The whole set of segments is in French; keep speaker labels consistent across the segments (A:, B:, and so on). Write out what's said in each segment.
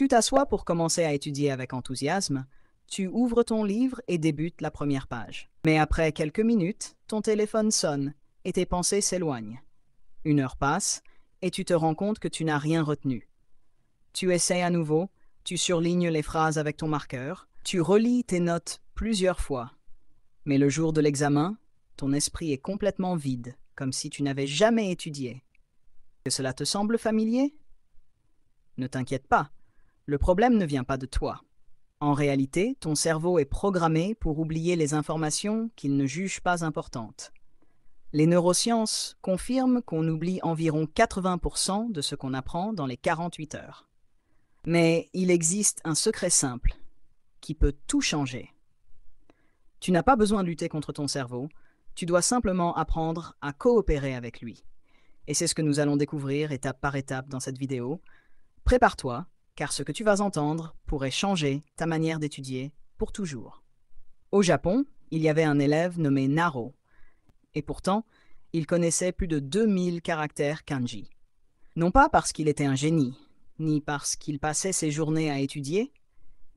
A: Tu t'assois pour commencer à étudier avec enthousiasme, tu ouvres ton livre et débutes la première page. Mais après quelques minutes, ton téléphone sonne et tes pensées s'éloignent. Une heure passe et tu te rends compte que tu n'as rien retenu. Tu essaies à nouveau, tu surlignes les phrases avec ton marqueur, tu relis tes notes plusieurs fois. Mais le jour de l'examen, ton esprit est complètement vide, comme si tu n'avais jamais étudié. Que cela te semble familier? Ne t'inquiète pas, le problème ne vient pas de toi. En réalité, ton cerveau est programmé pour oublier les informations qu'il ne juge pas importantes. Les neurosciences confirment qu'on oublie environ 80% de ce qu'on apprend dans les 48 heures. Mais il existe un secret simple qui peut tout changer. Tu n'as pas besoin de lutter contre ton cerveau, tu dois simplement apprendre à coopérer avec lui. Et c'est ce que nous allons découvrir étape par étape dans cette vidéo. Prépare-toi, car ce que tu vas entendre pourrait changer ta manière d'étudier pour toujours. Au Japon, il y avait un élève nommé Naro, et pourtant, il connaissait plus de 2000 caractères kanji. Non pas parce qu'il était un génie, ni parce qu'il passait ses journées à étudier,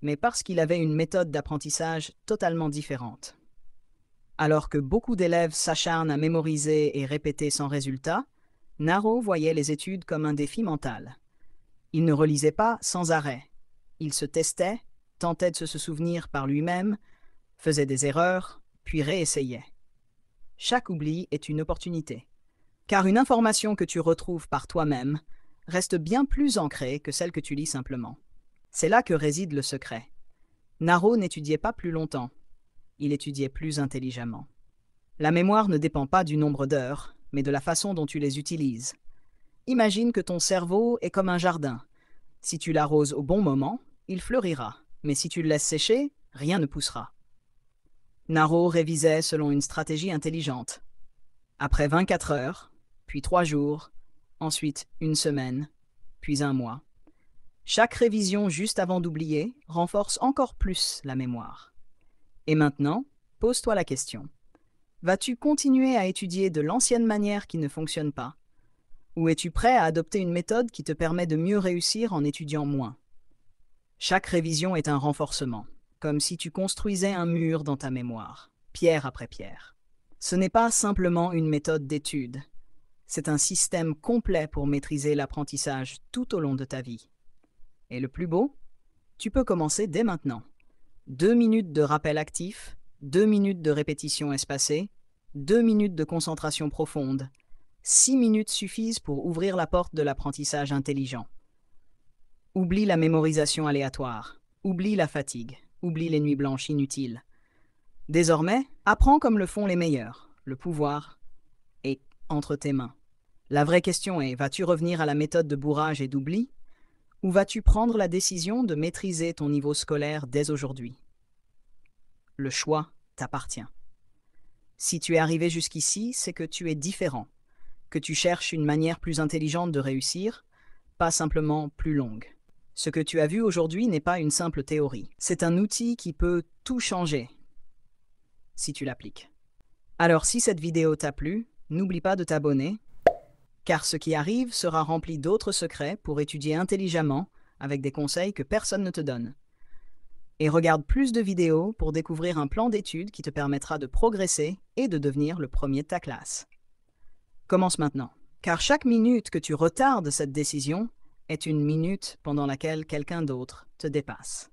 A: mais parce qu'il avait une méthode d'apprentissage totalement différente. Alors que beaucoup d'élèves s'acharnent à mémoriser et répéter sans résultat, Naro voyait les études comme un défi mental. Il ne relisait pas sans arrêt. Il se testait, tentait de se souvenir par lui-même, faisait des erreurs, puis réessayait. Chaque oubli est une opportunité. Car une information que tu retrouves par toi-même reste bien plus ancrée que celle que tu lis simplement. C'est là que réside le secret. Naro n'étudiait pas plus longtemps. Il étudiait plus intelligemment. La mémoire ne dépend pas du nombre d'heures, mais de la façon dont tu les utilises. Imagine que ton cerveau est comme un jardin. Si tu l'arroses au bon moment, il fleurira. Mais si tu le laisses sécher, rien ne poussera. Naro révisait selon une stratégie intelligente. Après 24 heures, puis 3 jours, ensuite une semaine, puis un mois. Chaque révision juste avant d'oublier renforce encore plus la mémoire. Et maintenant, pose-toi la question. Vas-tu continuer à étudier de l'ancienne manière qui ne fonctionne pas? Ou es-tu prêt à adopter une méthode qui te permet de mieux réussir en étudiant moins? Chaque révision est un renforcement, comme si tu construisais un mur dans ta mémoire, pierre après pierre. Ce n'est pas simplement une méthode d'étude, c'est un système complet pour maîtriser l'apprentissage tout au long de ta vie. Et le plus beau, tu peux commencer dès maintenant. 2 minutes de rappel actif, 2 minutes de répétition espacée, 2 minutes de concentration profonde. 6 minutes suffisent pour ouvrir la porte de l'apprentissage intelligent. Oublie la mémorisation aléatoire, oublie la fatigue, oublie les nuits blanches inutiles. Désormais, apprends comme le font les meilleurs. Le pouvoir est entre tes mains. La vraie question est, vas-tu revenir à la méthode de bourrage et d'oubli, ou vas-tu prendre la décision de maîtriser ton niveau scolaire dès aujourd'hui? Le choix t'appartient. Si tu es arrivé jusqu'ici, c'est que tu es différent, que tu cherches une manière plus intelligente de réussir, pas simplement plus longue. Ce que tu as vu aujourd'hui n'est pas une simple théorie. C'est un outil qui peut tout changer si tu l'appliques. Alors si cette vidéo t'a plu, n'oublie pas de t'abonner, car ce qui arrive sera rempli d'autres secrets pour étudier intelligemment avec des conseils que personne ne te donne. Et regarde plus de vidéos pour découvrir un plan d'études qui te permettra de progresser et de devenir le premier de ta classe. Commence maintenant, car chaque minute que tu retardes cette décision est une minute pendant laquelle quelqu'un d'autre te dépasse.